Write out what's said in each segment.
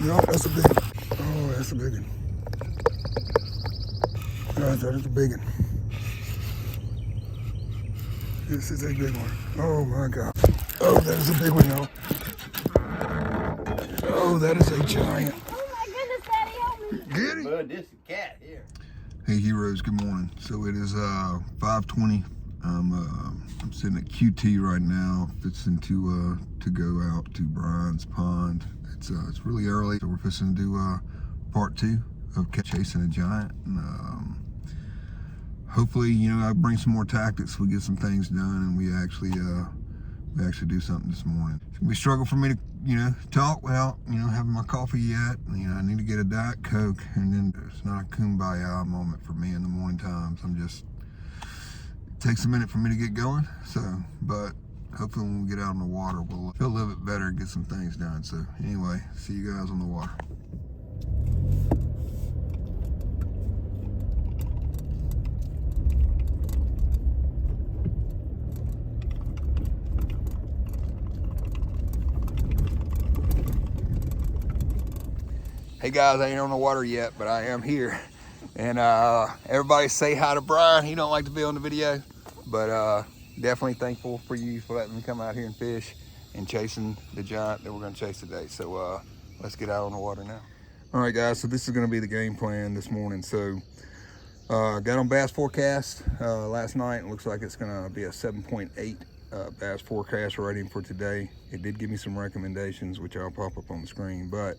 No, that's a big one. Oh, that's a big one. No, that is a big one. This is a big one. Oh my God. Oh, that is a big one, y'all. Oh, that is a giant. Oh my goodness, Daddy, help me. Get it. Bud, this is a cat here. Hey heroes, good morning. So it is 5:20. I'm sitting at QT right now, fixing to go out to Brian's Pond. It's really early, so we're fixing to do part 2 of chasing a giant. And, hopefully, you know, I bring some more tactics. We get some things done, and we actually do something this morning. It's gonna be a struggle for me to, you know, talk without, you know, having my coffee yet. You know, I need to get a Diet Coke, and then it's not a kumbaya moment for me in the morning times. It takes a minute for me to get going. So, but hopefully when we get out on the water, we'll feel a little bit better and get some things done. So anyway, see you guys on the water. Hey guys, I ain't on the water yet, but I am here. And everybody say hi to Brian. He don't like to be on the video, but definitely thankful for you for letting me come out here and fish and chasing the giant that we're gonna chase today. So let's get out on the water now. All right guys, so this is gonna be the game plan this morning. So got on bass forecast last night. It looks like it's gonna be a 7.8 bass forecast rating for today. It did give me some recommendations, which I'll pop up on the screen, but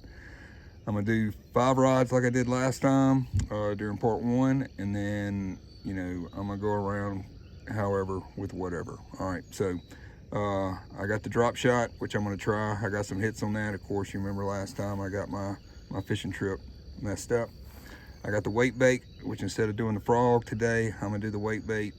I'm gonna do 5 rods like I did last time during part 1, and then, you know, I'm gonna go around however with whatever. All right, so I got the drop shot, which I'm gonna try. I got some hits on that. Of course, you remember last time I got my fishing trip messed up. I got the weight bait, which instead of doing the frog today, I'm gonna do the weight bait.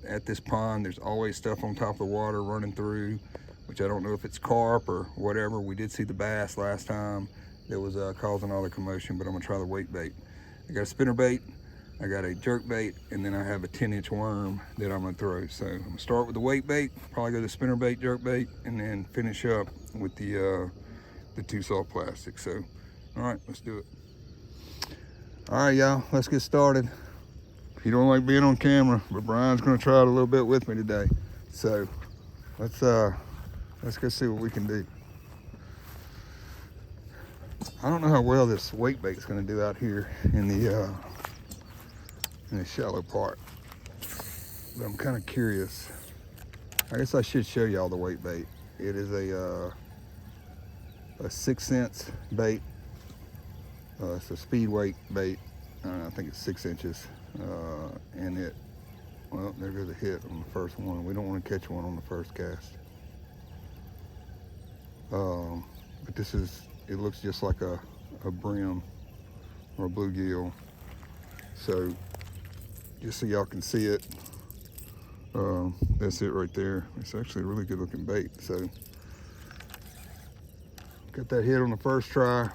At this pond, there's always stuff on top of the water running through, which I don't know if it's carp or whatever. We did see the bass last time that was causing all the commotion, but I'm gonna try the weight bait. I got a spinner bait, I got a jerk bait, and then I have a 10-inch worm that I'm gonna throw. So I'm gonna start with the weight bait, probably go to spinner bait, jerk bait, and then finish up with the 2 soft plastics. So, all right, let's do it. All right, y'all, let's get started. He don't like being on camera, but Brian's gonna try it a little bit with me today. So let's go see what we can do. I don't know how well this weight bait is going to do out here in the shallow part, but I'm kind of curious. I guess I should show y'all the weight bait. It is a 6 cents bait. It's a speed weight bait. I think it's 6 inches, and it, well, there goes a hit on the first one. We don't want to catch one on the first cast. But this is, it looks just like a brim or a bluegill. So just so y'all can see it, that's it right there. It's actually a really good looking bait. So got that hit on the first try.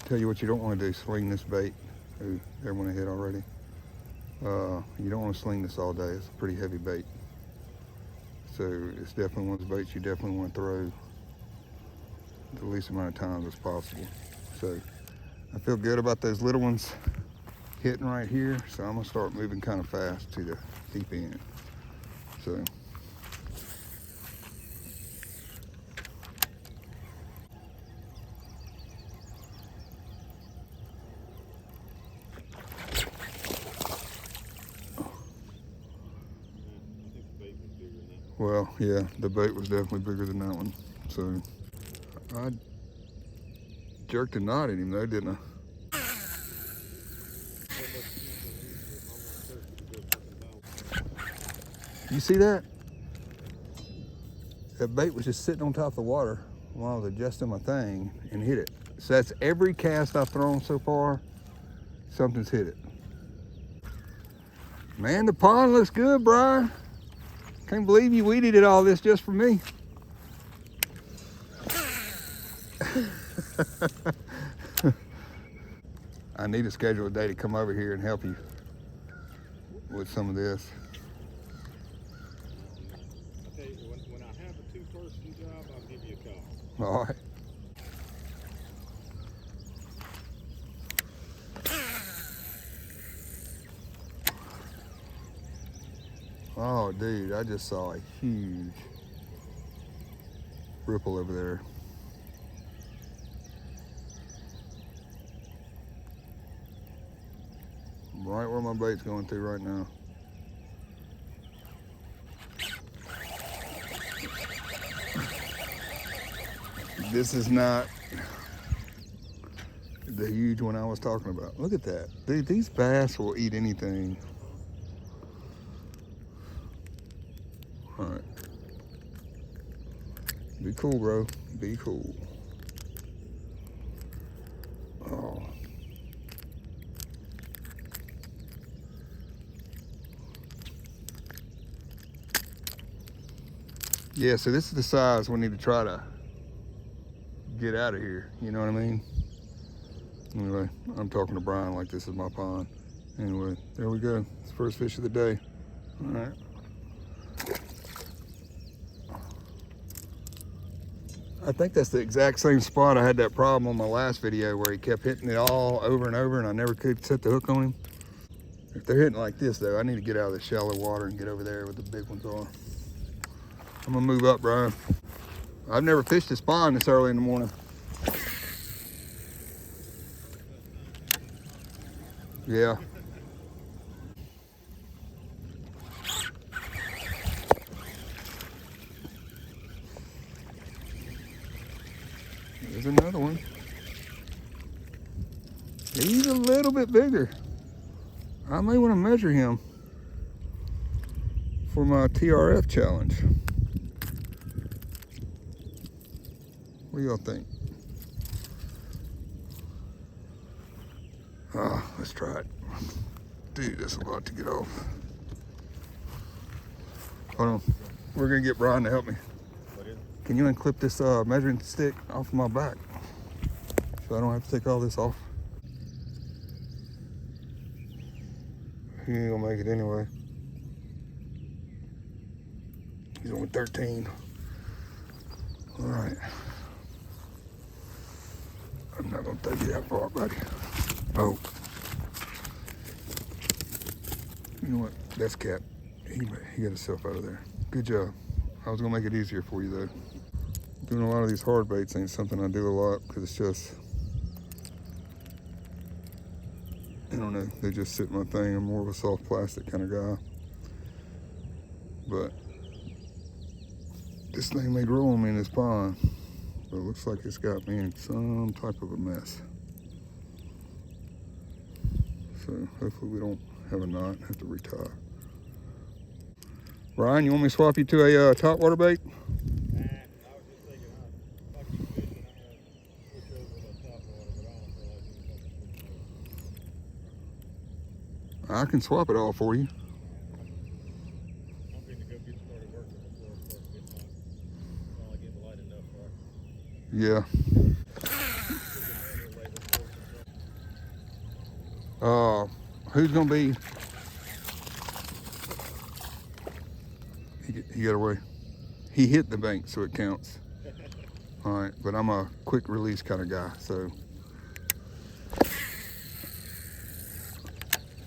Tell you what you don't want to do, sling this bait. Ooh, there went a hit already. You don't want to sling this all day. It's a pretty heavy bait. So it's definitely one of those baits you definitely want to throw the least amount of times as possible. So I feel good about those little ones hitting right here. So I'm gonna start moving kind of fast to the deep end. So well, yeah, the bait was definitely bigger than that one. So I jerked a knot in him though, didn't I? You see that? That bait was just sitting on top of the water while I was adjusting my thing and hit it. So that's every cast I've thrown so far, something's hit it. Man, the pond looks good, Brian. Can't believe you weeded it all this just for me. I need to schedule a day to come over here and help you with some of this. Okay, When I have a two-person job, I'll give you a call. All right. Oh, dude, I just saw a huge ripple over there. Right where my bait's going through right now. This is not the huge one I was talking about. Look at that. Dude, these bass will eat anything. All right. Be cool, bro. Be cool. Oh. Yeah, so this is the size we need to try to get out of here. You know what I mean? Anyway, I'm talking to Brian like this is my pond. Anyway, there we go. It's the first fish of the day. All right. I think that's the exact same spot I had that problem on my last video where he kept hitting it all over and over and I never could set the hook on him. If they're hitting like this though, I need to get out of the shallow water and get over there where the big ones are. I'm gonna move up, Brian. I've never fished this pond this early in the morning. Yeah. There's another one. He's a little bit bigger. I may want to measure him for my TRF challenge. What do y'all think? Let's try it. Dude, that's a lot to get off. Hold on. We're gonna get Brian to help me. What is it? Can you unclip this measuring stick off of my back so I don't have to take all this off? He ain't gonna make it anyway. He's only 13. All right. I'm not gonna take you that far, buddy. Oh. You know what? That's Cap. He got himself out of there. Good job. I was gonna make it easier for you though. Doing a lot of these hard baits ain't something I do a lot because it's just, I don't know, they just sit my thing. I'm more of a soft plastic kind of guy. But this thing may grow on me in this pond. But it looks like it's got me in some type of a mess. So hopefully we don't have a knot and have to retie. Ryan, you want me to swap you to a top water bait? Nah, I was just thinking, if I keep fishing, I'm going to switch over to top water, but I don't feel like doing something. I can swap it all for you. I'm going to go get started working before it starts getting hot. While I get light enough for Yeah. Who's gonna be? He got away. He hit the bank, so it counts. All right, but I'm a quick release kind of guy, so.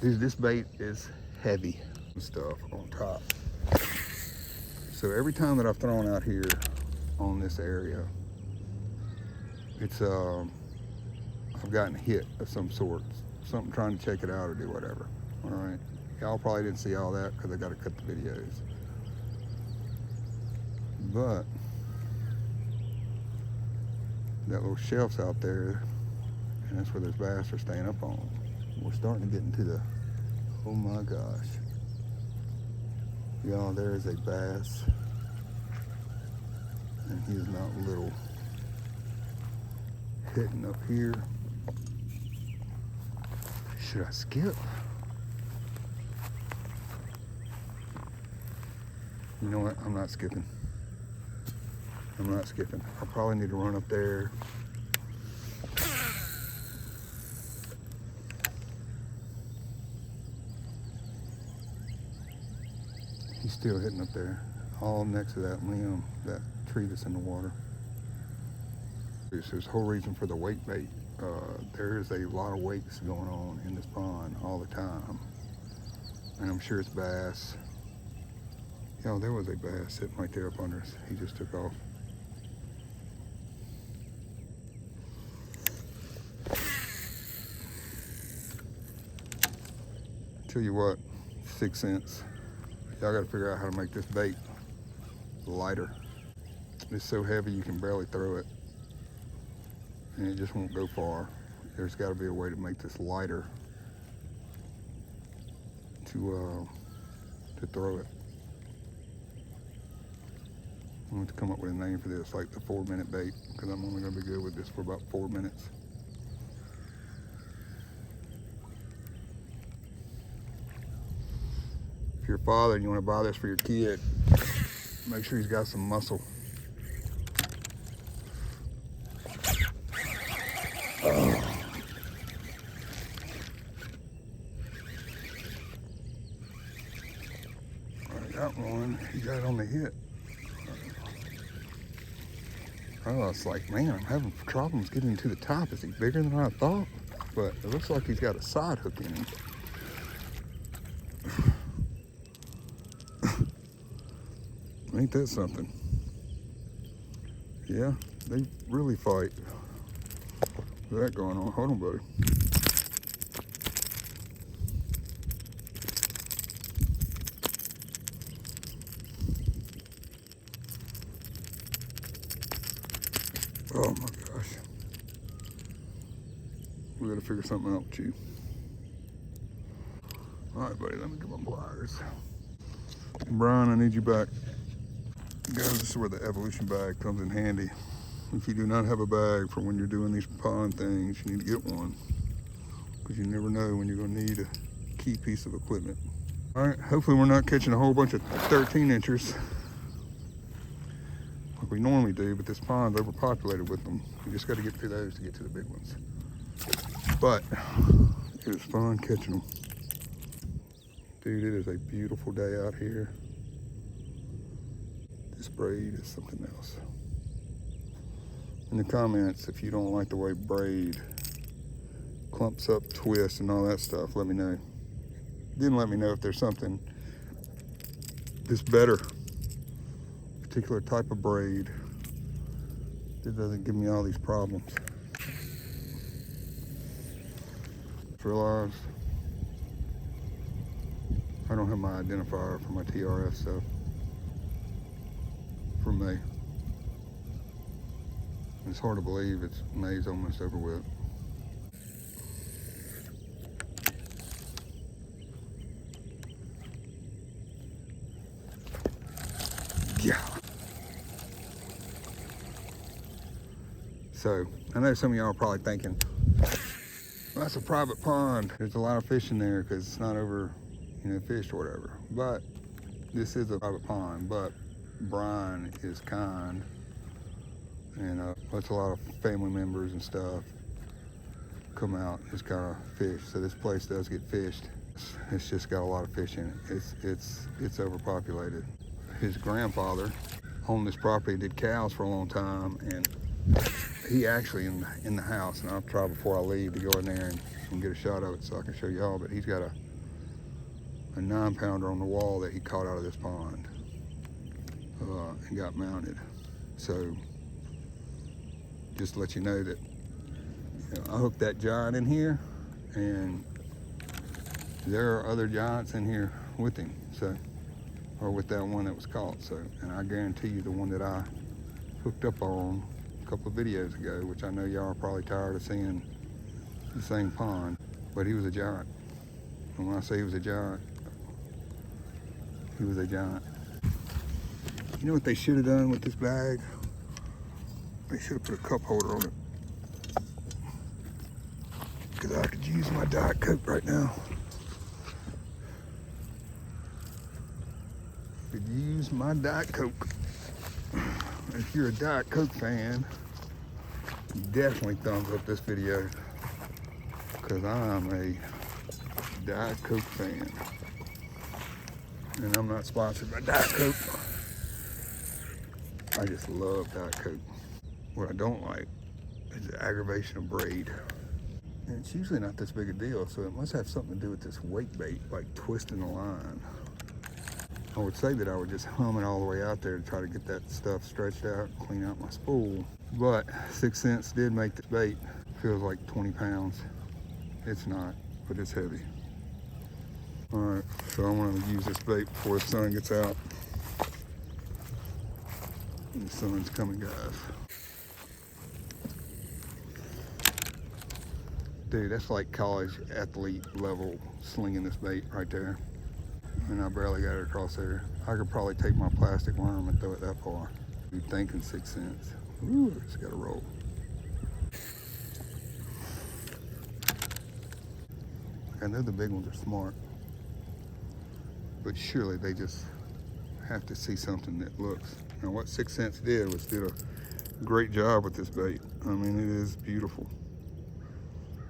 Dude, this bait is heavy stuff on top. So every time that I've thrown out here on this area, it's I've gotten hit of some sort. Something trying to check it out or do whatever. All right. Y'all probably didn't see all that because I got to cut the videos. But that little shelf's out there, and that's where those bass are staying up on. We're starting to get into the, oh my gosh. Y'all, there is a bass, and he is not little. Hitting up here. Should I skip? You know what? I'm not skipping. I'm not skipping. I probably need to run up there. He's still hitting up there. all next to that limb, that tree that's in the water. There's the whole reason for the wake bait. There is a lot of wakes going on in this pond all the time. And I'm sure it's bass. You know, there was a bass sitting right there up under us. He just took off. Tell you what, 6 cents. Y'all gotta figure out how to make this bait lighter. It's so heavy you can barely throw it. And it just won't go far. There's gotta be a way to make this lighter to throw it. I want to come up with a name for this, like the 4-minute bait, because I'm only gonna be good with this for about 4 minutes. If you're a father and you want to buy this for your kid, make sure he's got some muscle. I got one. He got it on the hit. I was like, man, I'm having problems getting to the top. Is he bigger than I thought? But it looks like he's got a side hook in him. Ain't that something? Yeah, they really fight. What's that going on? Hold on, buddy. Oh my gosh. We gotta figure something out with you. All right, buddy, let me get my pliers. Brian, I need you back. Guys, this is where the evolution bag comes in handy. If you do not have a bag for when you're doing these pond things, you need to get one, because you never know when you're gonna need a key piece of equipment. All right, hopefully we're not catching a whole bunch of 13 inchers like we normally do, but this pond's overpopulated with them. You just gotta get through those to get to the big ones. But it was fun catching them. Dude, it is a beautiful day out here. This braid is something else. In the comments, if you don't like the way braid clumps up, twists, and all that stuff, let me know. Then let me know if there's something that's better, particular type of braid that doesn't give me all these problems. Realized I don't have my identifier for my TRF stuff for May. It's hard to believe May's almost over with. Yeah. So, I know some of y'all are probably thinking, well, that's a private pond. There's a lot of fish in there because it's not over, fished or whatever. But this is a private pond, but Brian is kind and lets a lot of family members and stuff come out and just kind of fish. So this place does get fished. It's just got a lot of fish in it. It's overpopulated. His grandfather owned this property, did cows for a long time, and he actually in the house, and I'll try before I leave to go in there and get a shot of it so I can show y'all, but he's got a 9-pounder on the wall that he caught out of this pond and got mounted. So just to let you know that I hooked that giant in here, and there are other giants in here with him, so, or with that one that was caught. So, and I guarantee you the one that I hooked up on a couple of videos ago, which I know y'all are probably tired of seeing the same pond, but he was a giant. And when I say he was a giant, he was a giant. You know what they should have done with this bag? They should have put a cup holder on it. Because I could use my Diet Coke right now. Could use my Diet Coke. If you're a Diet Coke fan, definitely thumbs up this video, because I'm a Diet Coke fan. And I'm not sponsored by Diet Coke. I just love Diet Coke. What I don't like is the aggravation of braid. And it's usually not this big a deal, so it must have something to do with this wake bait, like twisting the line. I would say that I would just hum it all the way out there to try to get that stuff stretched out, clean out my spool. But 6 cents did make this bait. Feels like 20 pounds. It's not, but it's heavy. All right, so I want to use this bait before the sun gets out. The sun's coming, guys. Dude, that's like college athlete level slinging this bait right there. And I barely got it across there. I could probably take my plastic worm and throw it that far. You're thinking 6 cents. Ooh, it's got to roll. I know the big ones are smart, but surely they just have to see something that looks. Now what 6 cents did a great job with this bait. I mean, it is beautiful.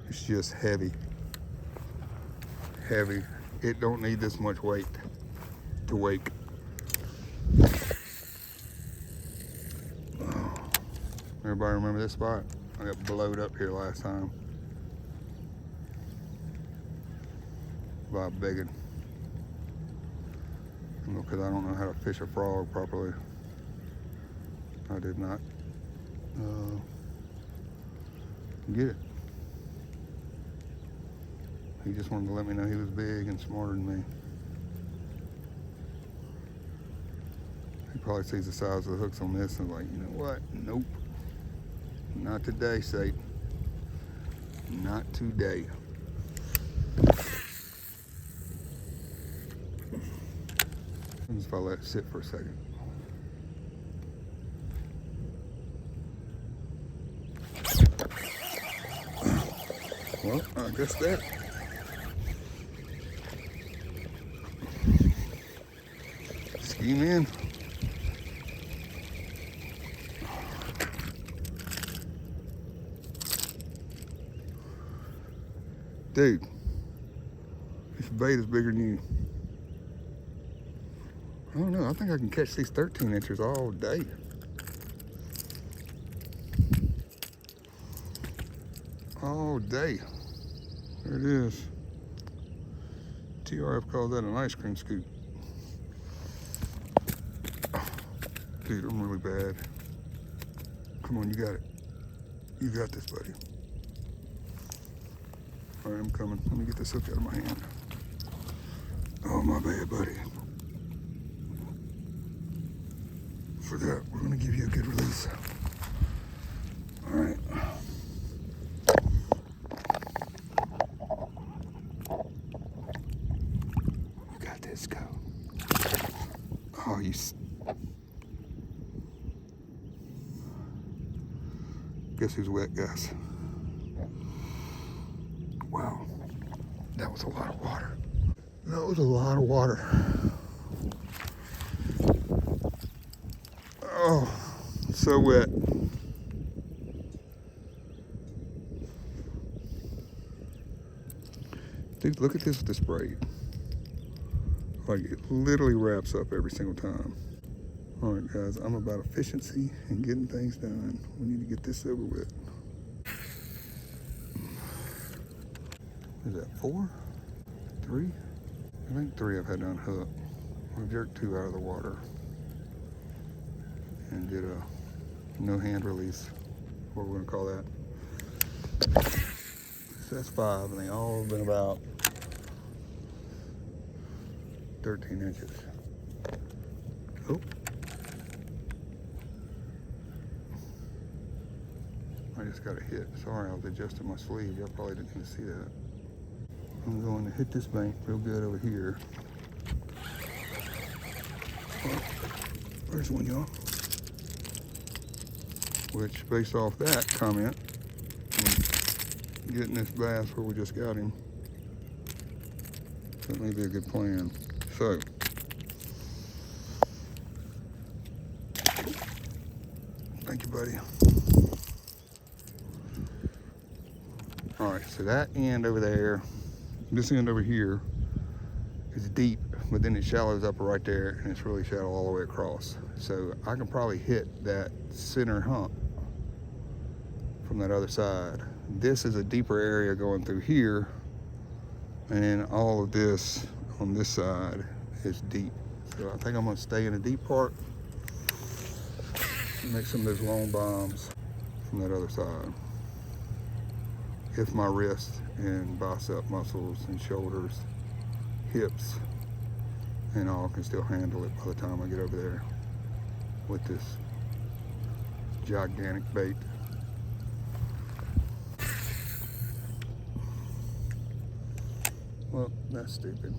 It's just heavy. Heavy. It don't need this much weight to wake. Oh. Everybody remember this spot? I got blowed up here last time by a biggin. Because I don't know how to fish a frog properly. I did not get it. He just wanted to let me know he was big and smarter than me. He probably sees the size of the hooks on this and like, you know what? Nope. Not today, Satan. Not today. If I let it sit for a second. Well, I guess that. Scheme in. Dude, this bait is bigger than you. I don't know, I think I can catch these 13 inches all day. All day. There it is. TRF calls that an ice cream scoop. Dude, I'm really bad. Come on, you got it. You got this, buddy. All right, I'm coming. Let me get this hook out of my hand. Oh, my bad, buddy. For that, we're gonna give you a good release. All right. You got this, go. Oh, you. Guess who's wet, guys? Wow, that was a lot of water. That was a lot of water. Oh, so wet. Dude, look at this with this braid. Like, it literally wraps up every single time. All right, guys, I'm about efficiency and getting things done. We need to get this over with. Is that 4? 3? I think 3 I've had to unhook. I jerked 2 out of the water and did a no hand release, what we're gonna call that. So that's 5, and they all have been about 13 inches. Oh. I just got a hit. Sorry, I was adjusting my sleeve. Y'all probably didn't even see that. I'm going to hit this bank real good over here. Oh, there's one, y'all. Which, based off that comment, getting this bass where we just got him, that may be a good plan. So, thank you, buddy. All right, so that end over there, this end over here is deep, but then it shallows up right there, and it's really shallow all the way across. So I can probably hit that center hump from that other side. This is a deeper area going through here, and then all of this on this side is deep. So I think I'm gonna stay in the deep part and make some of those long bombs from that other side. If my wrist and bicep muscles and shoulders, hips, and all can still handle it by the time I get over there with this gigantic bait. Well, that's stupid.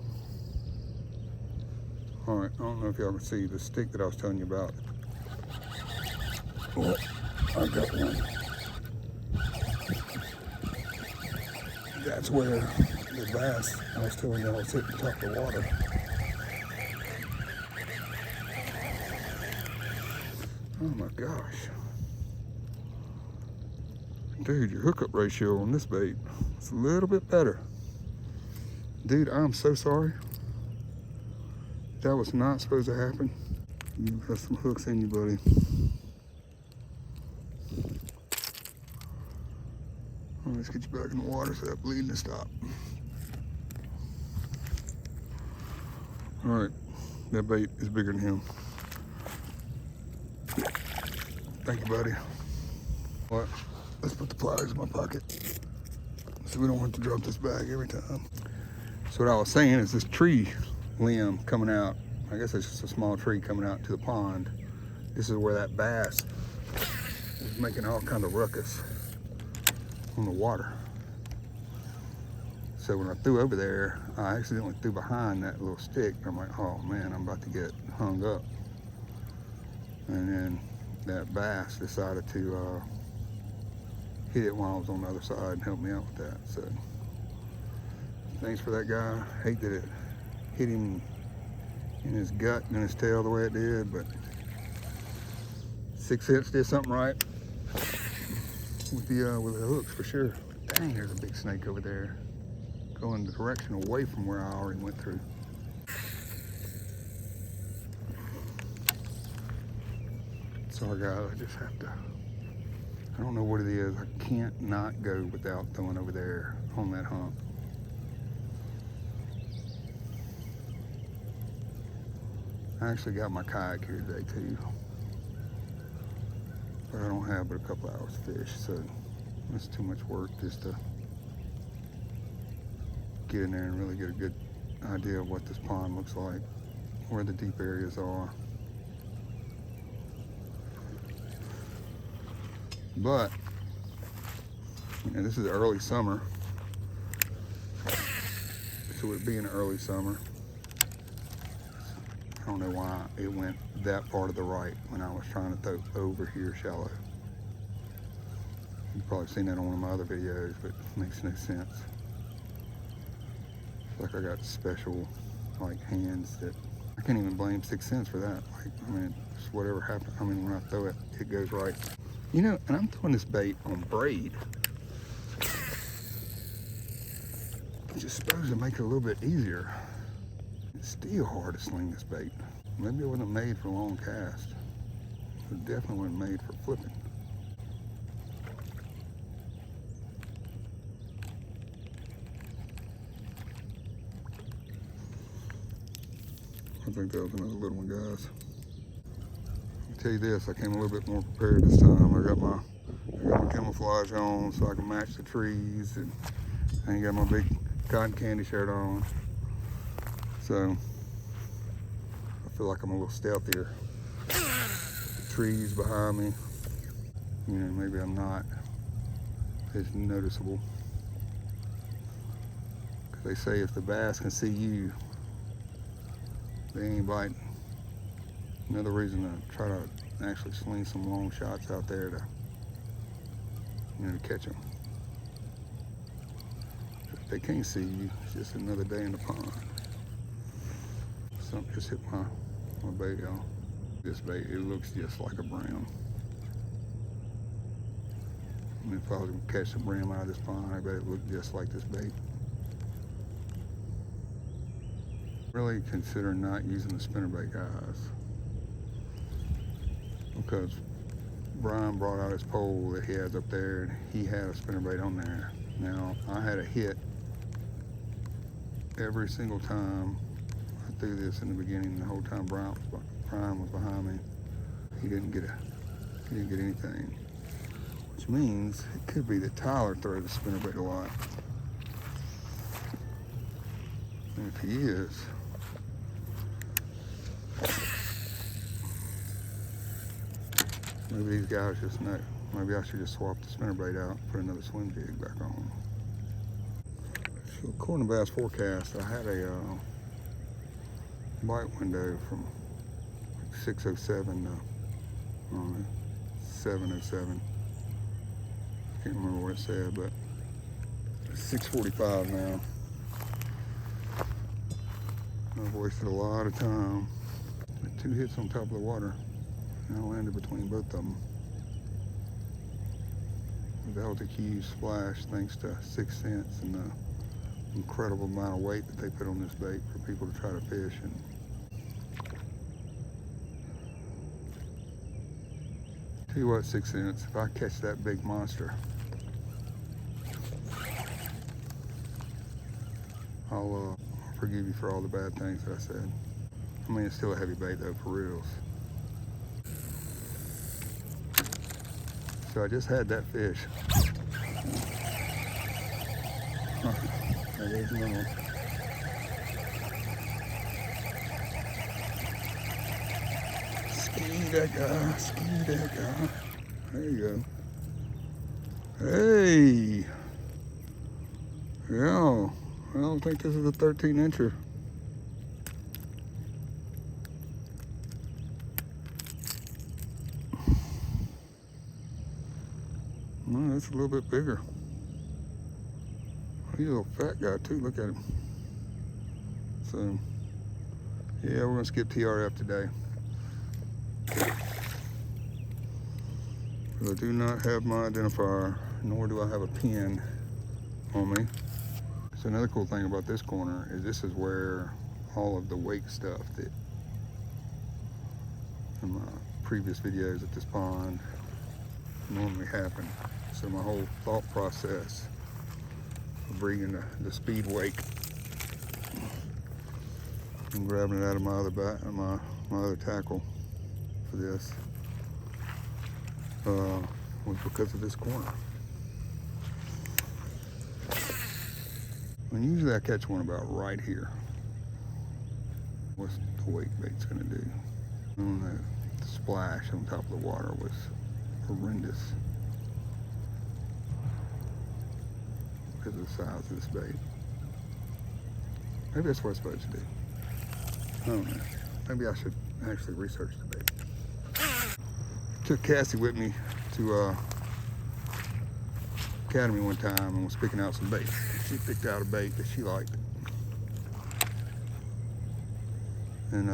All right, I don't know if y'all can see the stick that I was telling you about. Oh, I got one. That's where the bass I was telling y'all was hitting the top of the water. Oh my gosh. Dude, your hookup ratio on this bait is a little bit better. Dude, I'm so sorry. That was not supposed to happen. You got some hooks in you, buddy. Well, let's get you back in the water so that bleeding to stop. All right, that bait is bigger than him. Thank you, buddy. What? Let's put the pliers in my pocket so we don't have to drop this bag every time. So what I was saying is this tree limb coming out, I guess it's just a small tree coming out to the pond. This is where that bass is making all kind of ruckus on the water. So when I threw over there, I accidentally threw behind that little stick. I'm like, oh man, I'm about to get hung up. And then that bass decided to hit it while I was on the other side and help me out with that. So thanks for that guy. Hate that it hit him in his gut and his tail the way it did, but 6 cents did something right with the hooks for sure. Dang, there's a big snake over there going the direction away from where I already went through. Sorry guys, I just have to, I don't know what it is. I can't not go without throwing over there on that hump. I actually got my kayak here today too, but I don't have but a couple hours to fish, so it's too much work just to get in there and really get a good idea of what this pond looks like, where the deep areas are. But you know, this is early summer, so with it being early summer, I don't know why it went that far to the right when I was trying to throw over here shallow. You've probably seen that on one of my other videos, but it makes no sense. It's like I got special like hands that I can't even blame 6 cents for that. Like, I mean, it's whatever happened. I mean, when I throw it, it goes right. You know, and I'm throwing this bait on braid, which is supposed to make it a little bit easier. It's still hard to sling this bait. Maybe it wasn't made for long cast. It definitely wasn't made for flipping. I think that was another little one, guys. I'll tell you this, I came a little bit more prepared this time. I got my camouflage on so I can match the trees, and I ain't got my big cotton candy shirt on. So I feel like I'm a little stealthier. The trees behind me, you know, maybe I'm not as noticeable. Cause they say if the bass can see you, they ain't biting. Another reason to try to actually sling some long shots out there to, you know, to catch them. If they can't see you, it's just another day in the pond. Something just hit my bait, y'all. This bait, it looks just like a brim. I mean, if I was gonna catch a brim out of this pond, I bet it looked just like this bait. Really consider not using the spinnerbait, guys. because Brian brought out his pole that he has up there, and he had a spinnerbait on there. Now, I had a hit every single time I threw this in the beginning. The whole time Brian was behind me. He didn't get anything, which means it could be that Tyler throws the spinnerbait a lot. And if he is, maybe these guys just know. Maybe I should just swap the spinnerbait out and put another swim jig back on. So according to Bass Forecast, I had a bite window from 6:07 to 7:07. Can't remember what it said, but it's 6:45 now. I've wasted a lot of time. With 2 hits on top of the water, and I landed between both of them. That was a huge splash thanks to 6 cents and the incredible amount of weight that they put on this bait for people to try to fish. And tell you what, 6 cents, if I catch that big monster, I'll forgive you for all the bad things that I said. I mean, it's still a heavy bait though, for reals. So I just had that fish. There goes another one. Ski that guy, ski that guy. There you go. Hey! Yeah, I don't think this is a 13-incher. No, that's a little bit bigger. He's a little fat guy too, look at him. So, yeah, we're gonna skip TRF today. I do not have my identifier, nor do I have a pin on me. So another cool thing about this corner is this is where all of the wake stuff that in my previous videos at this pond normally happen. So my whole thought process of bringing the speed wake and grabbing it out of my other tackle for this was because of this corner. And usually I catch one about right here. What's the wake bait's gonna do? And the splash on top of the water was horrendous because of the size of this bait. Maybe that's what it's supposed to do. I don't know. Maybe I should actually research the bait. Took Cassie with me to Academy one time and was picking out some bait. She picked out a bait that she liked. And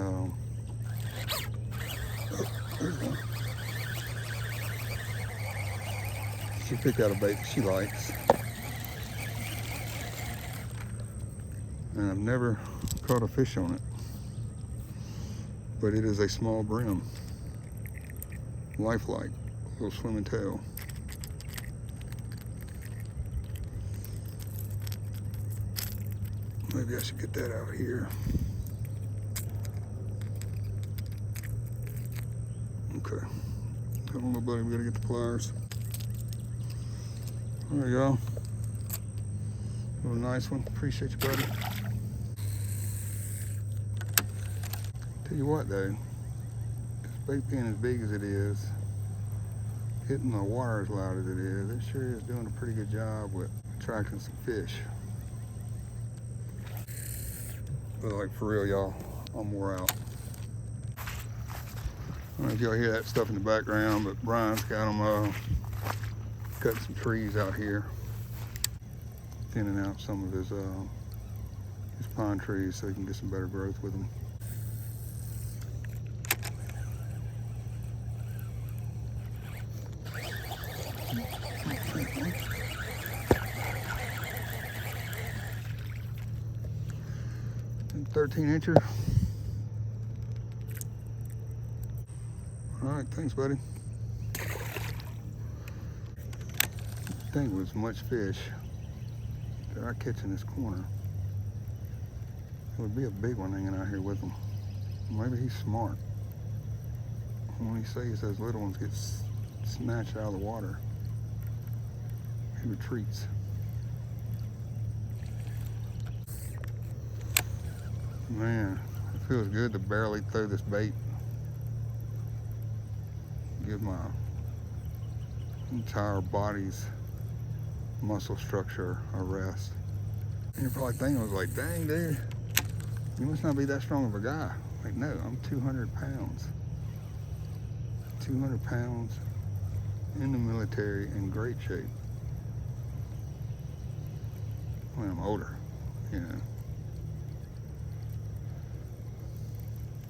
she picked out a bait that she likes. And I've never caught a fish on it. But it is a small brim. Lifelike, little swimming tail. Maybe I should get that out here. Okay. Come on, buddy, we gotta get the pliers. There you go. A little nice one. Appreciate you, buddy. Tell you what, though, this bait being as big as it is, hitting the water as loud as it is, it sure is doing a pretty good job with attracting some fish. But like, for real, y'all, I'm wore out. I don't know if y'all hear that stuff in the background, but Brian's got them cutting some trees out here, thinning out some of his pine trees so he can get some better growth with them. And 13-incher. All right, Thanks, buddy. I think it was much fish that I catch in this corner. It would be a big one hanging out here with him. Maybe he's smart. When he sees those little ones get snatched out of the water, he retreats. Man, it feels good to barely throw this bait. Give my entire body's muscle structure a rest. And you're probably thinking, I was like, dang, dude, you must not be that strong of a guy. Like, no, I'm 200 pounds. 200 pounds in the military in great shape. When I'm older, you know.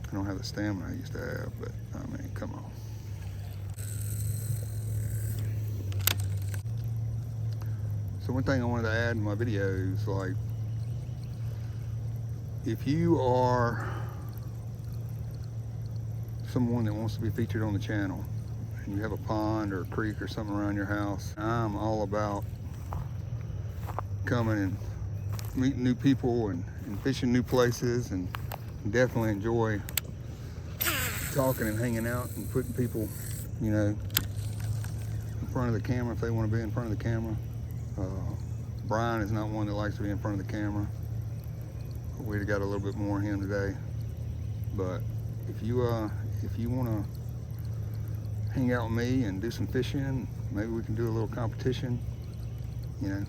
I don't have the stamina I used to have, but I mean, come on. So one thing I wanted to add in my videos, like, if you are someone that wants to be featured on the channel and you have a pond or a creek or something around your house, I'm all about coming and meeting new people and fishing new places, and definitely enjoy talking and hanging out and putting people, you know, in front of the camera if they want to be in front of the camera. Brian is not one that likes to be in front of the camera. We'd have got a little bit more of him today. But if you want to hang out with me and do some fishing, maybe we can do a little competition, you know,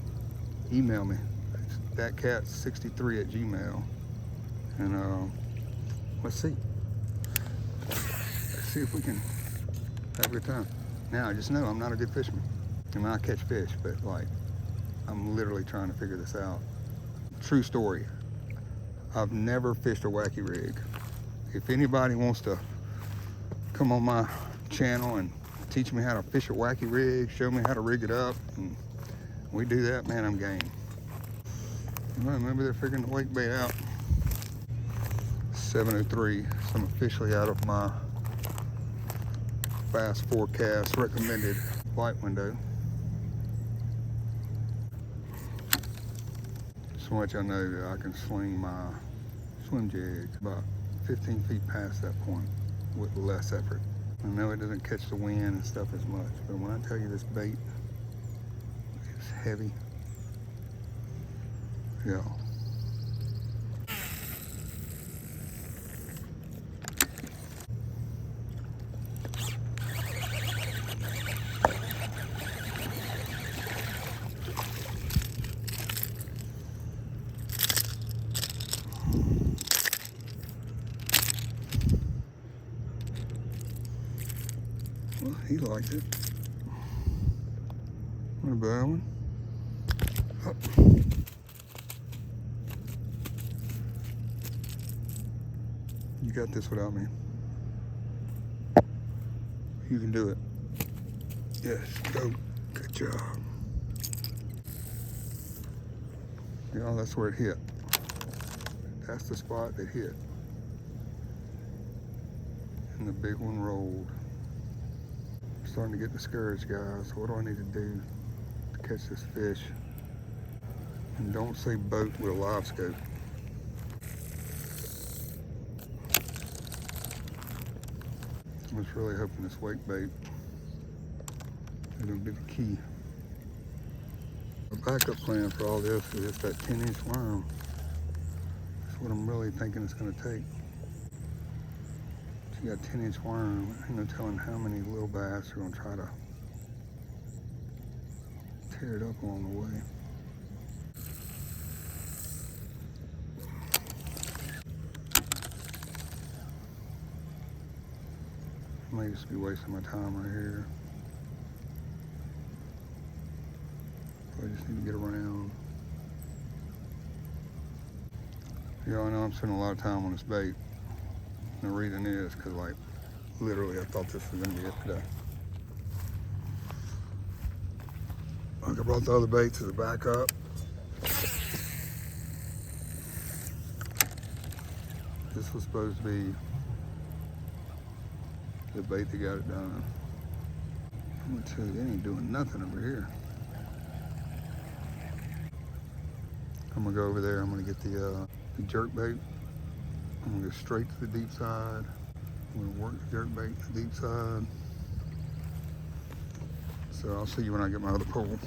email me. It's thatcat63@gmail. And let's see. Let's see if we can have a good time. Now, just know I'm not a good fisherman. I mean, I catch fish, but like, I'm literally trying to figure this out. True story. I've never fished a wacky rig. If anybody wants to come on my channel and teach me how to fish a wacky rig, show me how to rig it up, and we do that, man, I'm game. Well, maybe they're figuring the wake bait out. 7:03, so I'm officially out of my fast forecast recommended flight window. Just want y'all know that I can swing my swim jig about 15 feet past that point with less effort. I know it doesn't catch the wind and stuff as much, but when I tell you this bait is heavy, yeah. Well, he liked it. What a bad one. Oh. You got this without me. You can do it. Yes, go. Good job. You know, that's where it hit. That's the spot that hit. And the big one rolled. I'm starting to get discouraged, guys. What do I need to do to catch this fish? And don't say boat with a live scope. I was really hoping this wake bait is going to be the key. The backup plan for all this is just that 10-inch worm. That's what I'm really thinking it's going to take. So you got a 10-inch worm, ain't no telling how many little bass are going to try to tear it up along the way. I may just be wasting my time right here. I just need to get around. Yeah, I know I'm spending a lot of time on this bait. And the reason is because, like, literally I thought this was going to be it today. Like, I brought the other baits as a backup. This was supposed to be the bait that got it done. I'm gonna tell you, they ain't doing nothing over here. I'm gonna go over there. I'm gonna get the jerk bait. I'm gonna go straight to the deep side. I'm gonna work the jerk bait to the deep side. So I'll see you when I get my other pole.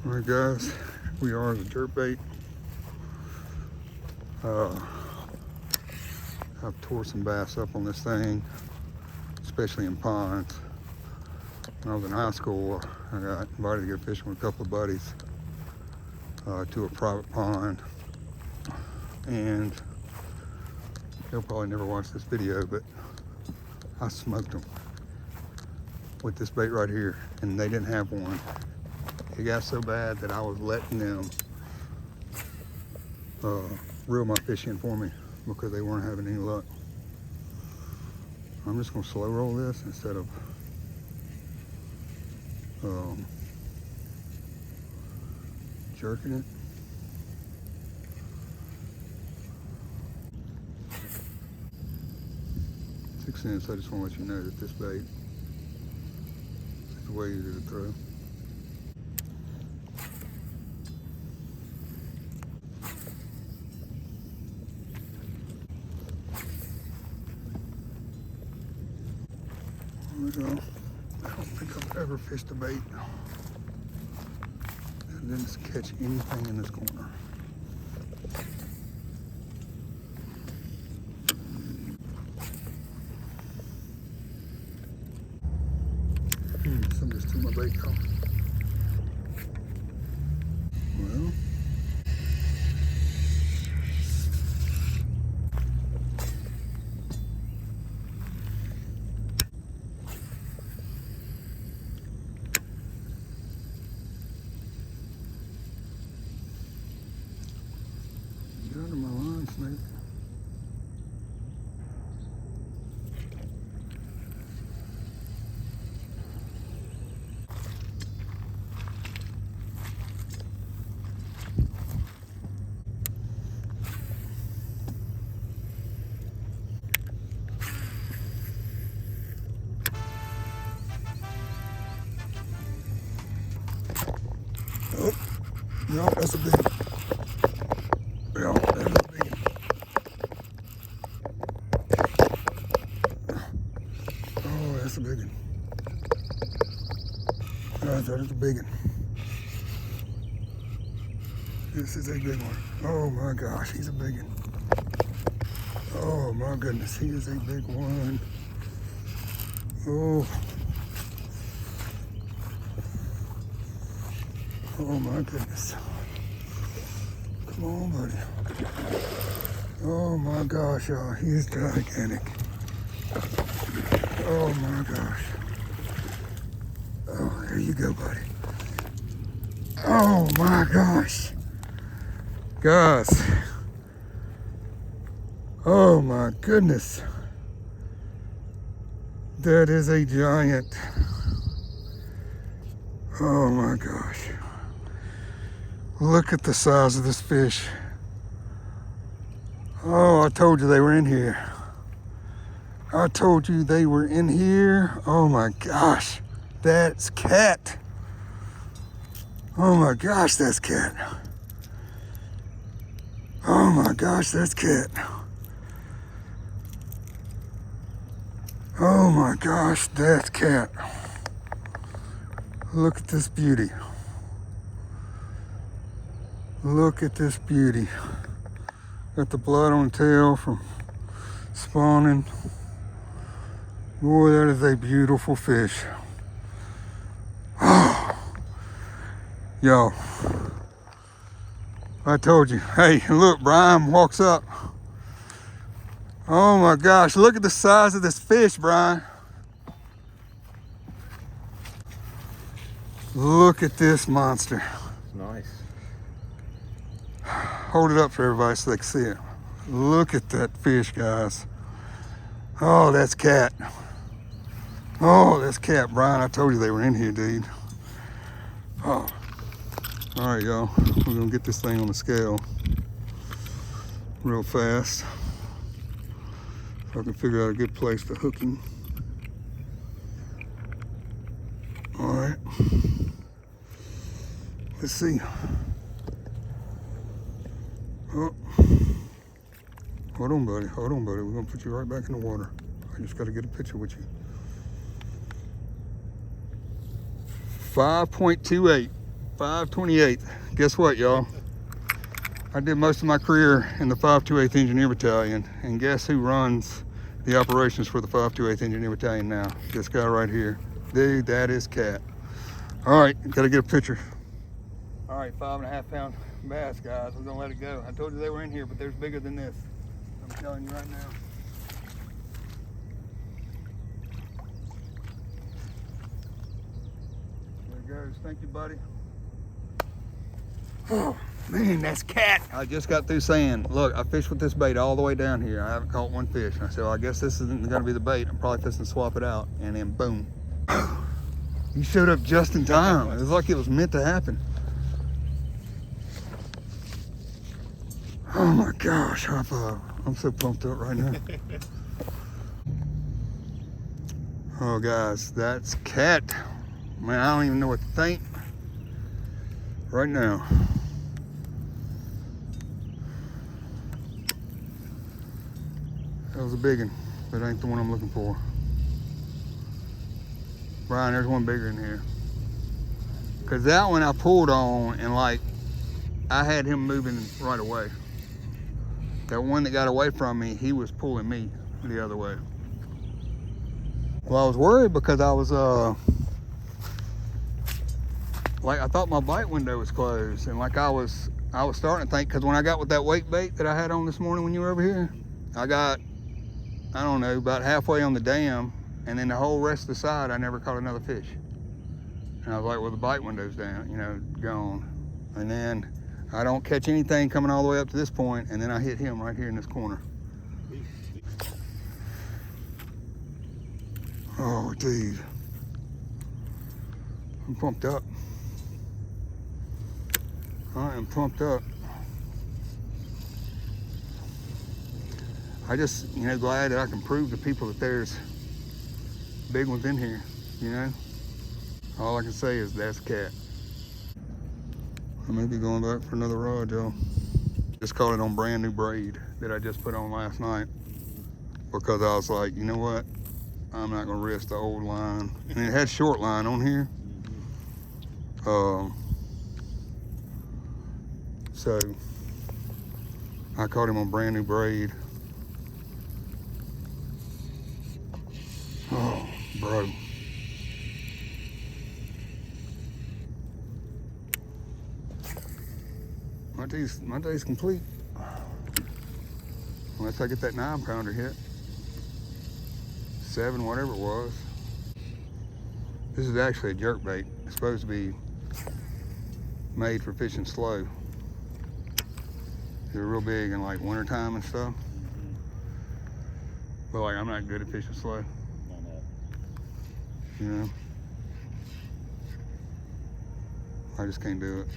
All right, guys, we are the jerk bait. I've tore some bass up on this thing, especially in ponds. When I was in high school, I got invited to go fishing with a couple of buddies to a private pond. And they'll probably never watch this video, but I smoked them with this bait right here, and they didn't have one. It got so bad that I was letting them reel my fish in for me because they weren't having any luck. I'm just gonna slow roll this instead of jerking it. $6 cents. I just want to let you know that this bait is way easier to throw. There we go. I don't think I've ever fished a bait and didn't catch anything in this corner. Somebody just took my bait off. Well, get under my line, snake. Oh, no, that's a big one. Yeah, that's a big one. Oh, that's a big one. Guys, that is a big one. This is a big one. Oh my gosh, he's a big one. Oh my goodness, he is a big one. Oh. Oh my goodness. Come on, buddy. Oh my gosh, y'all, he is gigantic. Oh my gosh. Oh, there you go, buddy. Oh my gosh. Guys. Oh my goodness. That is a giant. Oh my gosh. Look at the size of this fish. Oh, I told you they were in here. I told you they were in here. Oh my gosh. That's cat. Oh my gosh, that's cat. Oh my gosh, that's cat. Oh my gosh, that's cat. Look at this beauty. Look at this beauty. Got the blood on the tail from spawning. Boy, that is a beautiful fish. Oh, yo, I told you. Hey, look, Brian walks up. Oh my gosh, look at the size of this fish, Brian. Look at this monster. It's nice. Hold it up for everybody so they can see it. Look at that fish, guys. Oh, that's cat. Oh, that's cat, Brian. I told you they were in here, dude. Oh. All right, y'all. We're gonna get this thing on the scale real fast. So I can figure out a good place to hook him. right. Let's see. Oh. Hold on, buddy. Hold on, buddy. We're gonna put you right back in the water. I just gotta get a picture with you. 5.28, 528. Guess what, y'all? I did most of my career in the 528th Engineer Battalion, and guess who runs the operations for the 528th Engineer Battalion now? This guy right here. Dude, that is Cat. All right, gotta get a picture. All right, 5.5 pound bass, guys. We're gonna let it go. I told you they were in here, but there's bigger than this. I'm telling you right now. There it goes. Thank you, buddy. Oh, man, that's Cat. I just got through saying, look, I fished with this bait all the way down here. I haven't caught one fish. And I said, well, I guess this isn't gonna be the bait. I'm probably fixing to swap it out. And then boom. You showed up just in time. It was like it was meant to happen. Oh my gosh, high five. I'm so pumped up right now. Oh guys, that's Cat. Man, I don't even know what to think right now. That was a big one, but it ain't the one I'm looking for. Brian, there's one bigger in here. Cause that one I pulled on and like, I had him moving right away. That one that got away from me, he was pulling me the other way. Well, I was worried because I was, like I thought my bite window was closed, and like I was starting to think, because when I got with that wake bait that I had on this morning when you were over here, I got, I don't know, about halfway on the dam, and then the whole rest of the side I never caught another fish. And I was like, well, the bite window's down, you know, gone. And then I don't catch anything coming all the way up to this point, and then I hit him right here in this corner. Oh, dude. I'm pumped up. I am pumped up. I just, you know, glad that I can prove to people that there's big ones in here, you know? All I can say is that's Cat. I may be going back for another rod, y'all. Just caught it on brand new braid that I just put on last night because I was like, you know what? I'm not gonna risk the old line. And it had short line on here. So I caught him on brand new braid. Oh, bro. My day's complete. Unless I get that 9-pounder hit. 7, whatever it was. This is actually a jerk bait. It's supposed to be made for fishing slow. They're real big in like wintertime and stuff. But like I'm not good at fishing slow. You know? I just can't do it.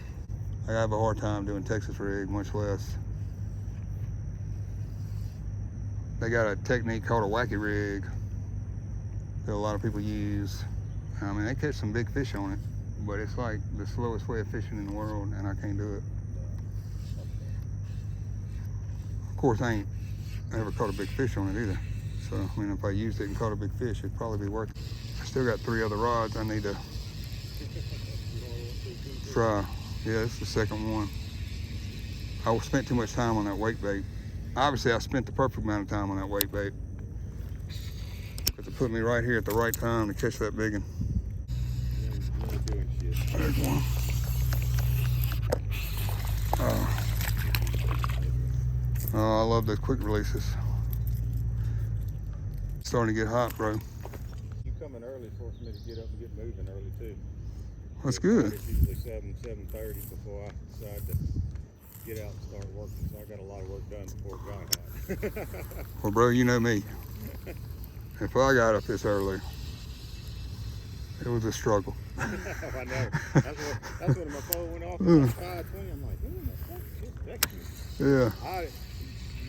I have a hard time doing Texas rig, much less. They got a technique called a wacky rig that a lot of people use. I mean, they catch some big fish on it, but it's like the slowest way of fishing in the world, and I can't do it. Of course, I ain't ever caught a big fish on it either. So, I mean, if I used it and caught a big fish, it'd probably be worth it. I still got 3 other rods I need to try. Yeah, this is the second one. I spent too much time on that wake bait. Obviously, I spent the perfect amount of time on that wake bait. Because it put me right here at the right time to catch that big one. There's one. Oh, I love those quick releases. It's starting to get hot, bro. You coming early forced me to get up and get moving early too. That's good. It's usually 7:30 before I decide to get out and start working. So I got a lot of work done before it got hot. Well, bro, you know me. If I got up this early, it was a struggle. I know. That's when my phone went off at 5:20. I'm like, who the fuck just texted me? Yeah.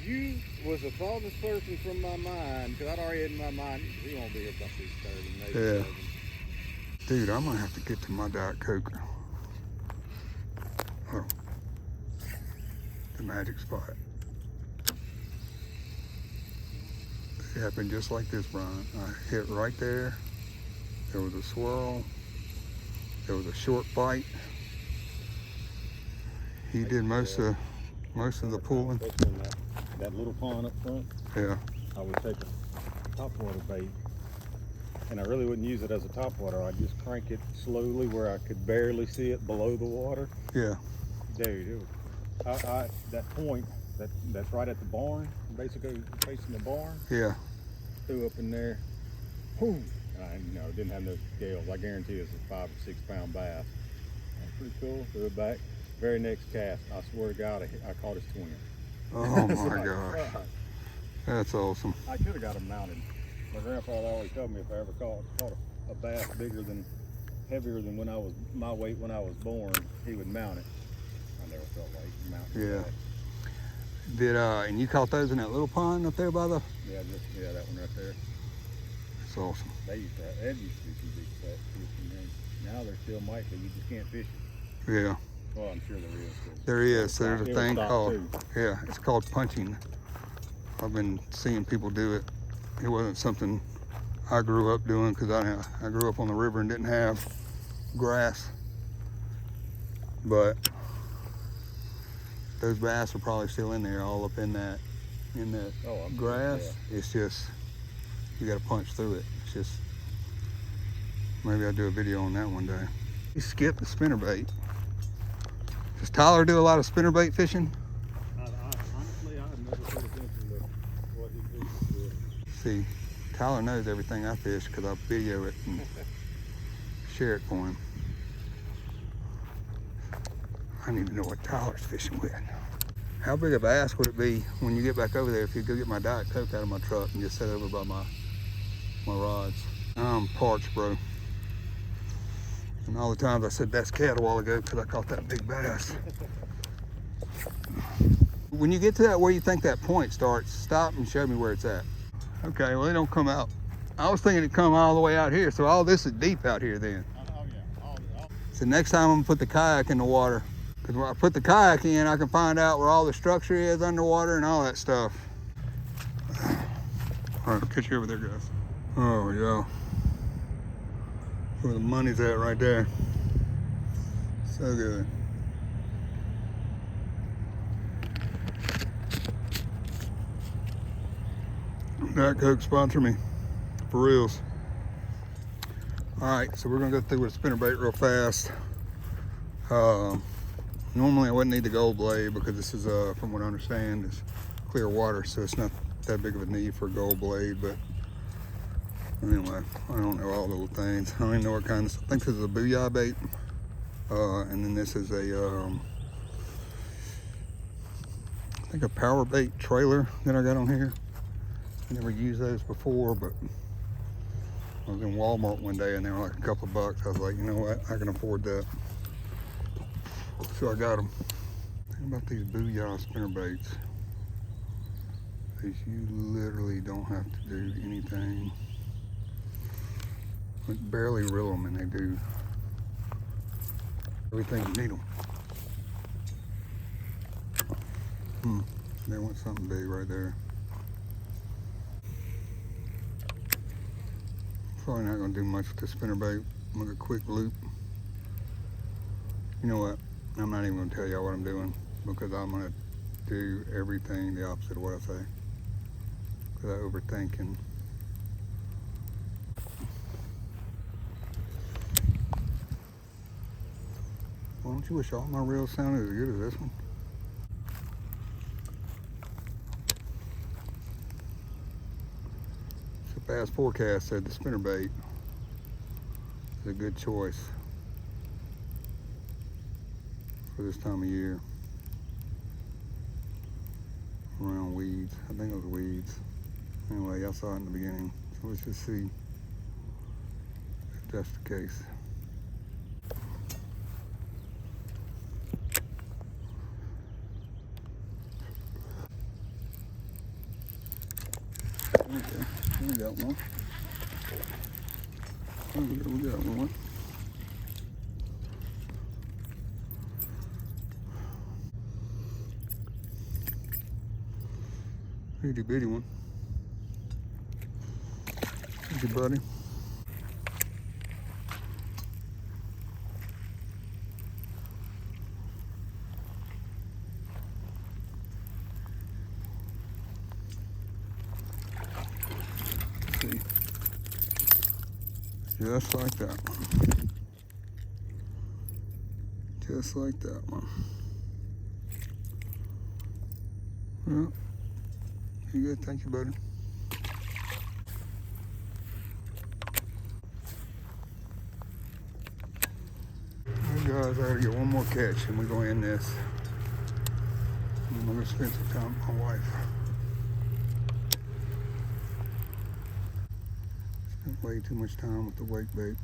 You was the farthest person from my mind, because I'd already had in my mind, he won't be here about 6:30, maybe Yeah. 7. Dude, I'm gonna have to get to my Diet Coke. Oh, the magic spot. It happened just like this, Brian. I hit right there. There was a swirl. There was a short bite. He did most of the pulling. That little pond up front, Yeah. I would take a topwater bait, and I really wouldn't use it as a topwater. I'd just crank it slowly where I could barely see it below the water. Yeah. Dude, it was, that point that's right at the barn, basically facing the barn. Yeah. Threw up in there, boom. And I didn't have no scales. I guarantee it's a 5 or 6 pound bass. Pretty cool. Threw it back. Very next cast, I swear to God, I caught his twin. Oh It's my like, gosh. fuck. That's awesome. I could have got him mounted. My grandfather always told me if I ever caught a bass heavier than when I was my weight when I was born, he would mount it. I never felt like mounting. Yeah. Bass. And you caught those in that little pond up there by the? Yeah, that one right there. That's awesome. That used to be some big fat fish in there. Now there still might be. You just can't fish it. Yeah. Well, I'm sure there is. There is. There's a It thing was stocked called, too. yeah, it's called punching. I've been seeing people do it. It wasn't something I grew up doing because I grew up on the river and didn't have grass. But those bass are probably still in there, all up in that grass. Yeah. It's just, you got to punch through it. It's just, maybe I'll do a video on that one day. You skip the spinnerbait. Does Tyler do a lot of spinnerbait fishing? Honestly, I've never paid attention to what he fishes with. See, Tyler knows everything I fish because I video it and share it for him. I need to know what Tyler's fishing with. How big of a bass would it be when you get back over there if you go get my Diet Coke out of my truck and just set over by my rods? I'm parched, bro. And all the times I said that's cat a while ago because I caught that big bass. When you get to that where you think that point starts, stop and show me where it's at. Okay, well, it don't come out. I was thinking it'd come all the way out here, so all this is deep out here then. Oh yeah. So next time I'm gonna put the kayak in the water, because when I put the kayak in, I can find out where all the structure is underwater and all that stuff. All right, I'll catch you over there, guys. Oh, yeah. Where the money's at right there. So good. Diet Coke sponsor me, for reals. All right, so we're gonna go through with a spinnerbait real fast. Normally I wouldn't need the gold blade because this is, from what I understand, is clear water, so it's not that big of a need for a gold blade, but anyway, I don't know all the little things. I don't even know what kind of, I think this is a booyah bait. And then this is a, I think a power bait trailer that I got on here. I never used those before, but I was in Walmart one day and they were like a couple of bucks. I was like, you know what, I can afford that. So I got them. Think about these booyah spinner baits. Is you literally don't have to do anything. Like barely reel them and they do everything you need them. They want something big right there. Probably not gonna do much with the spinnerbait. I'm gonna quick loop. You know what? I'm not even gonna tell y'all what I'm doing because I'm gonna do everything the opposite of what I say. Because I overthink and well, don't you wish all my reels sounded as good as this one? So past forecast said the spinnerbait is a good choice for this time of year. Around weeds. I think it was weeds. Anyway, y'all saw it in the beginning. So let's just see if that's the case. Okay, we got one. We got one. Itty bitty one. Thank you, buddy. See, just like that one. Just like that one. Well, you good? Thank you, buddy. Hey guys, I gotta get one more catch and we're gonna end this. I'm gonna spend some time with my wife. Spent way too much time with the wake bait.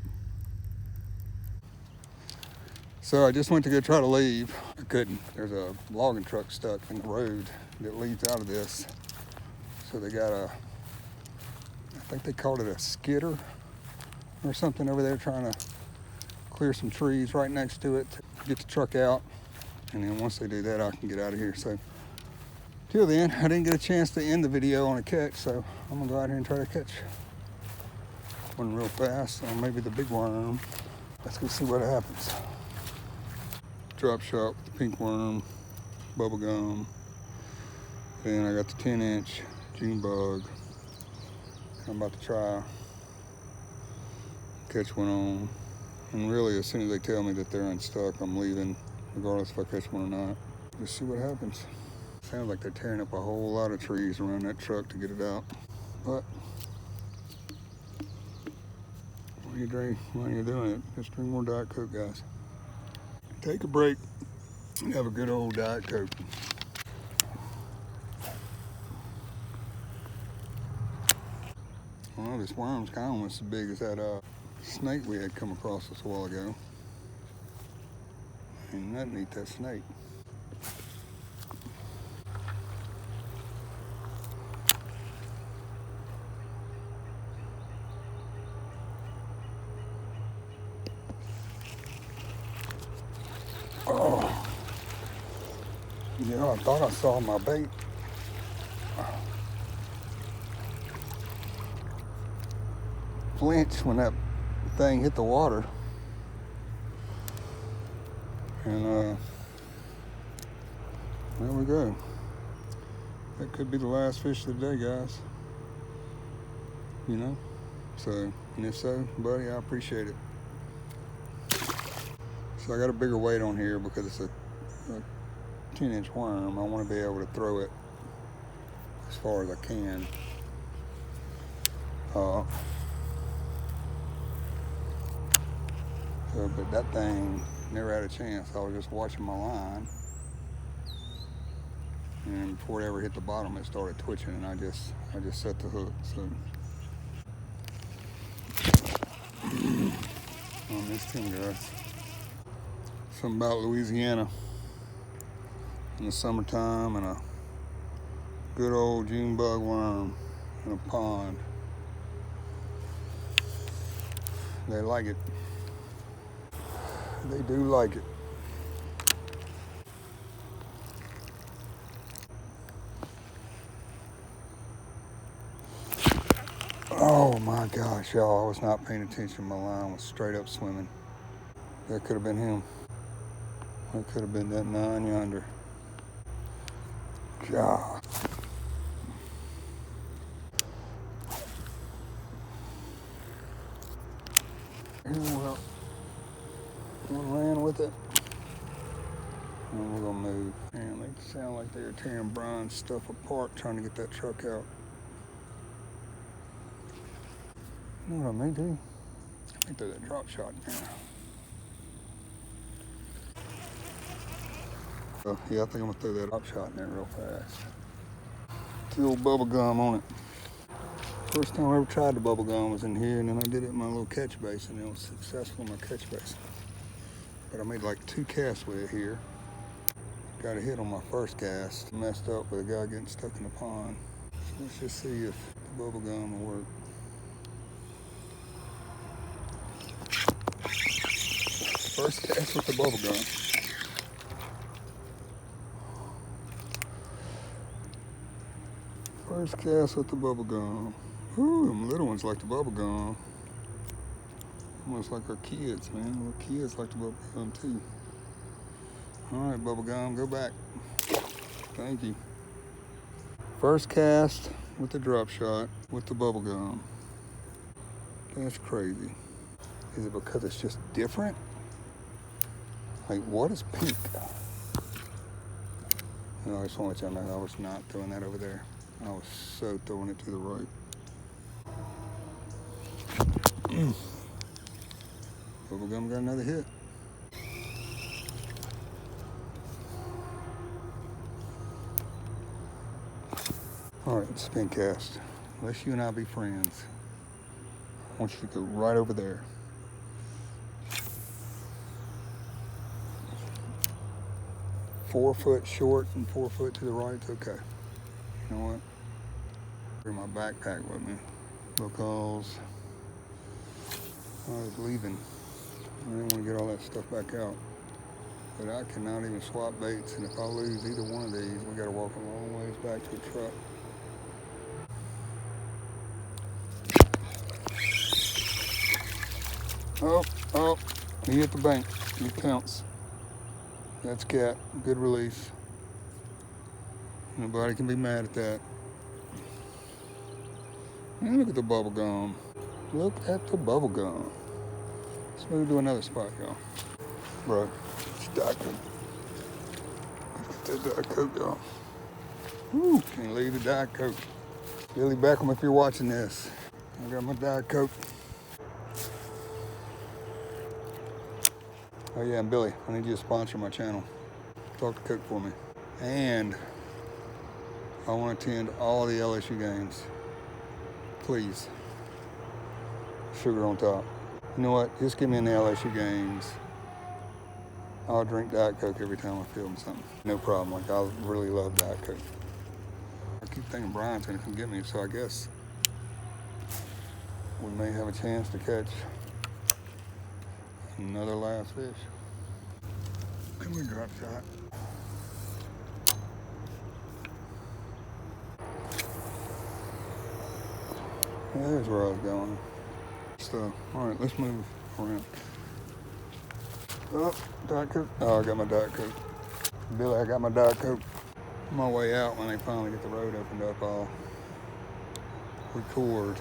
So I just went to go try to leave. I couldn't. There's a logging truck stuck in the road that leads out of this. So they got a, I think they called it a skidder or something over there trying to clear some trees right next to it to get the truck out. And then once they do that, I can get out of here. So till then, I didn't get a chance to end the video on a catch. So I'm gonna go out here and try to catch one real fast, or maybe the big worm. Let's go see what happens. Drop shot with the pink worm, bubble gum. Then I got the 10-inch June bug. I'm about to try catch one on. And really, as soon as they tell me that they're unstuck, I'm leaving, regardless if I catch one or not. Just see what happens. Sounds like they're tearing up a whole lot of trees around that truck to get it out. But while you're doing it, just drink more Diet Coke, guys. Take a break and have a good old Diet Coke. Well, this worm's kind of almost as big as that snake we had come across this a while ago. Ain't nothing to eat that snake. Oh, yeah, I thought I saw my bait. Flinch when that thing hit the water. And there we go. That could be the last fish of the day, guys. You know? So, and if so, buddy, I appreciate it. So I got a bigger weight on here because it's a 10-inch worm. I want to be able to throw it as far as I can. But that thing never had a chance. I was just watching my line, and before it ever hit the bottom, it started twitching, and I just set the hook. So on this thing, guys. Something about Louisiana in the summertime and a good old June bug worm in a pond. They like it. They do like it. Oh my gosh, y'all, I was not paying attention. My line was straight up swimming. That could have been him. That could have been that 9 yonder. God. Well, one ran with it. And we're gonna move. And they sound like they're tearing Brian's stuff apart trying to get that truck out. You know what I may do? I think there's a drop shot now. Oh, yeah, I think I'm gonna throw that drop shot in there real fast. The old bubble gum on it. First time I ever tried the bubble gum was in here, and then I did it in my little catch basin, and it was successful in my catch basin. But I made like 2 casts with it here. Got a hit on my first cast. Messed up with a guy getting stuck in the pond. So let's just see if the bubble gum will work. First cast with the bubble gum. First cast with the bubble gum. Ooh, them little ones like the bubble gum. Almost like our kids, man. Little kids like the bubble gum too. All right, bubble gum, go back. Thank you. First cast with the drop shot with the bubble gum. That's crazy. Is it because it's just different? Like, what is pink? No, I just want to let y'all know I was not throwing that over there. I was so throwing it to the right. Bubblegum got another hit. All right, spin cast. Unless you and I be friends, I want you to go right over there. 4 foot short and 4 foot to the right, it's okay. You know what? Bring my backpack with me because I was leaving. I didn't want to get all that stuff back out. But I cannot even swap baits, and if I lose either one of these, we gotta walk a long ways back to the truck. Oh, he hit the bank. It counts. That's cat. Good release. Nobody can be mad at that. And look at the bubble gum. Look at the bubble gum. Let's move to another spot, y'all. Bro, it's Diet Coke. Look at that Diet Coke, y'all. Woo, can't leave the Diet Coke. Billy Beckham, if you're watching this, I got my Diet Coke. Oh yeah, and Billy, I need you to sponsor my channel. Talk to Coke for me. And I want to attend all the LSU games. Please. Sugar on top. You know what? Just get me in the LSU games. I'll drink Diet Coke every time I film something. No problem. Like, I really love Diet Coke. I keep thinking Brian's gonna come get me, so I guess we may have a chance to catch another last fish. And we drop shot. There's where I was going. So, all right, let's move around. Oh, Diet Coke. Oh, I got my Diet Coke. Billy, I got my Diet Coke. On my way out, when they finally get the road opened up, I'll record.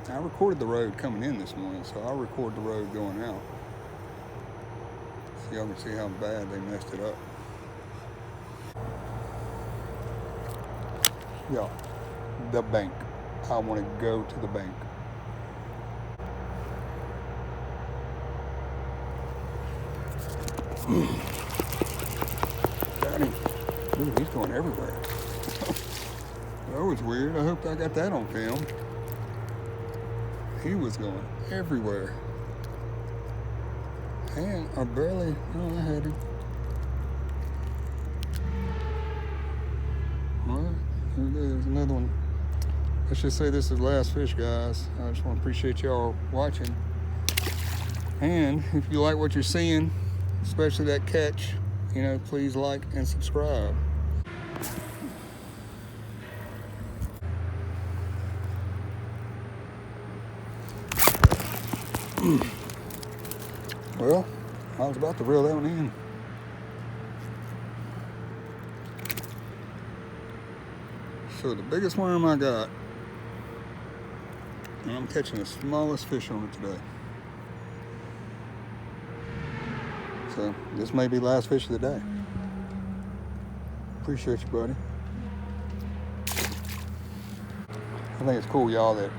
I recorded the road coming in this morning, so I'll record the road going out. So y'all can see how bad they messed it up. Yeah, the bank. I want to go to the bank. Got him. Ooh, he's going everywhere. That was weird. I hope I got that on film. He was going everywhere. And I barely, oh, I had him. All right, here it is, another one. Let's just say this is the last fish, guys. I just want to appreciate y'all watching. And if you like what you're seeing, especially that catch, you know, please like and subscribe. Well, I was about to reel that one in. So the biggest worm I got, and I'm catching the smallest fish on it today. So this may be the last fish of the day. Appreciate you, buddy. I think it's cool, y'all, that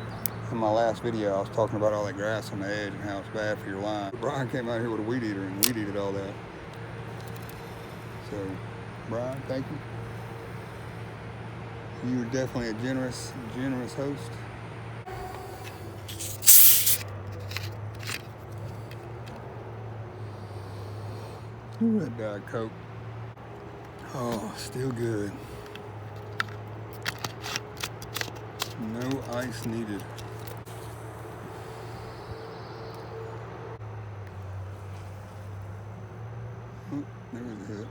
in my last video I was talking about all that grass on the edge and how it's bad for your line. Brian came out here with a weed eater and weed eated all that. So, Brian, thank you. You were definitely a generous host. Ooh, that Diet Coke. Oh, still good. No ice needed. Oh, there was a hit.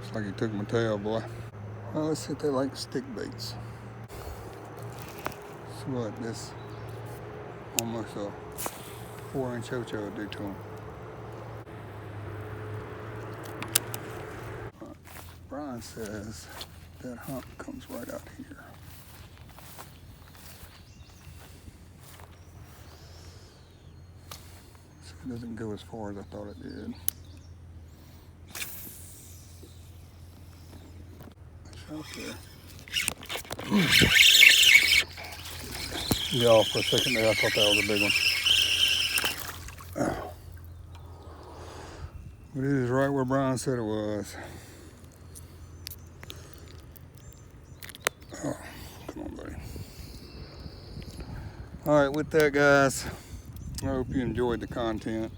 Looks like he took my tail, boy. Well, let's see if they like stick baits. See what this almost a 4-inch ocho will do to him. Brian says that hump comes right out here. So it doesn't go as far as I thought it did. It's out there. Yeah, for a second there I thought that was a big one. Oh. But it is right where Brian said it was. Oh, come on, buddy. All right, with that, guys, I hope you enjoyed the content.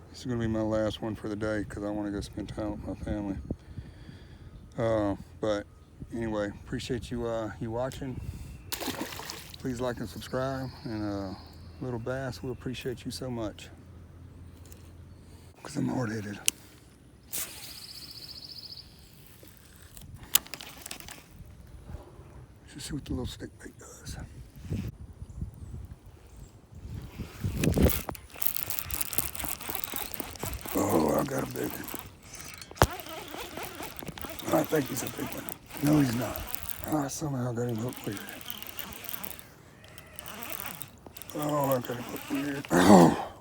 This is going to be my last one for the day because I want to go spend time with my family. But anyway, appreciate you watching. Please like and subscribe. And Little Bass, we appreciate you so much because I'm hard-headed. Let's see what the little stick bait does. Oh, I got a big one. I think he's a big one. No, he's not. I somehow got him hooked weird. Oh, I got him hooked weird. Oh.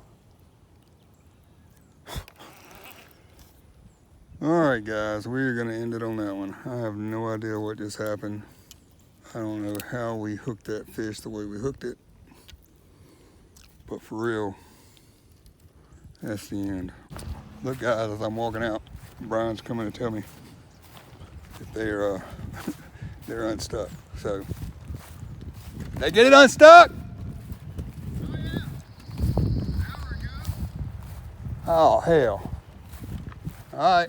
All right, guys, we're going to end it on that one. I have no idea what just happened. I don't know how we hooked that fish the way we hooked it. But for real, that's the end. Look, guys, as I'm walking out, Brian's coming to tell me that they're they're unstuck. So, they get it unstuck? Oh, hell. All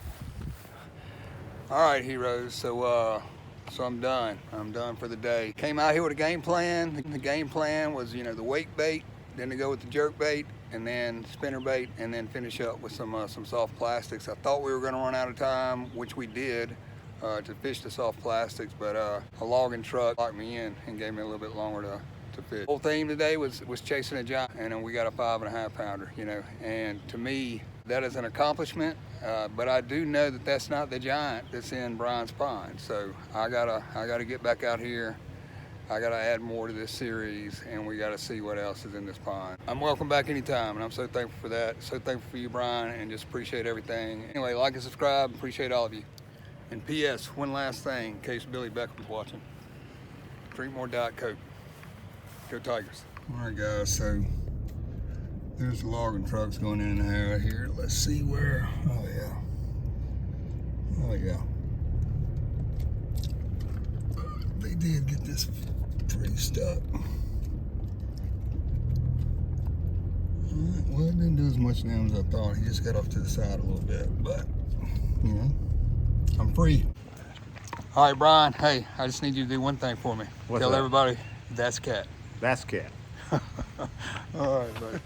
right, heroes. So I'm done. I'm done for the day. Came out here with a game plan. The game plan was, you know, the wake bait, then to go with the jerk bait, and then spinner bait, and then finish up with some soft plastics. I thought we were gonna run out of time, which we did, to fish the soft plastics, but a logging truck locked me in and gave me a little bit longer to fish. The whole theme today was chasing a giant, and then we got a 5.5 pounder, you know, and to me, that is an accomplishment, but I do know that that's not the giant that's in Brian's pond. So I gotta get back out here. I gotta add more to this series, and we gotta see what else is in this pond. I'm welcome back anytime, and I'm so thankful for that. So thankful for you, Brian, and just appreciate everything. Anyway, like and subscribe. Appreciate all of you. And P.S. one last thing, in case Billy Beckham's watching. Drink more Diet Coke. Go Tigers. All right, guys. So there's the logging trucks going in and out here. Let's see where. Oh yeah. Oh yeah. They did get this pretty stuck. Alright, well, it didn't do as much damage as I thought. He just got off to the side a little bit, but you know, I'm free. All right, Brian. Hey, I just need you to do one thing for me. What's Tell that? everybody that's cat. That's cat. All right, buddy.